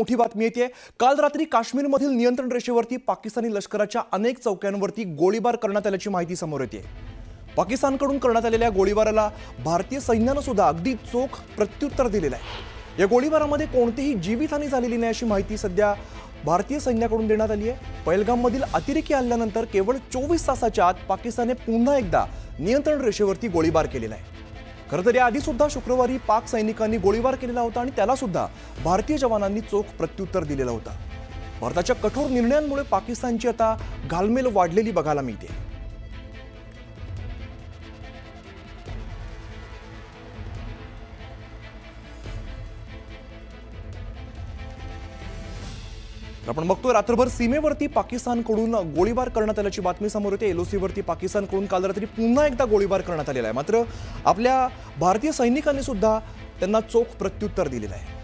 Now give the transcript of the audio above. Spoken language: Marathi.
मोठी बातमी येते। काल रात्री काश्मीरमधील नियंत्रण रेषेवरती पाकिस्तानी लष्कराच्या अनेक चौक्यांवरती गोळीबार करण्यात आल्याची माहिती समोर येते। पाकिस्तानकडून करण्यात आलेल्या गोळीबाराला भारतीय सैन्याने सुद्धा अगदी चोख प्रत्युत्तर दिलेलं आहे। या गोळीबारामध्ये कोणतीही जीवितहानी झालेली नाही अशी माहिती सध्या भारतीय सैन्याकडून देण्यात आली आहे। पहलगाममधील अतिरेकी हल्ल्यानंतर केवळ 24 तासाच्या आत पाकिस्तानने पुन्हा एकदा नियंत्रण रेषेवरती गोळीबार केलेला आहे। खरं तर याआधी सुद्धा शुक्रवारी पाक सैनिकांनी गोळीबार केलेला होता आणि त्याला सुद्धा भारतीय जवानांनी चोख प्रत्युत्तर दिलेलं होतं। भारताच्या कठोर निर्णयांमुळे पाकिस्तानची आता घालमेल वाढलेली बघायला मिळते। आपण बघतोय रात्रभर सीमेवरती पाकिस्तानकडून गोळीबार करण्यात आल्याची बातमी समोर येते। एलओसीवरती पाकिस्तानकडून काल रात्री पुन्हा एकदा गोळीबार करण्यात आलेला आहे। मात्र आपल्या भारतीय सैनिकांनी सुद्धा त्यांना चोख प्रत्युत्तर दिलेलं आहे।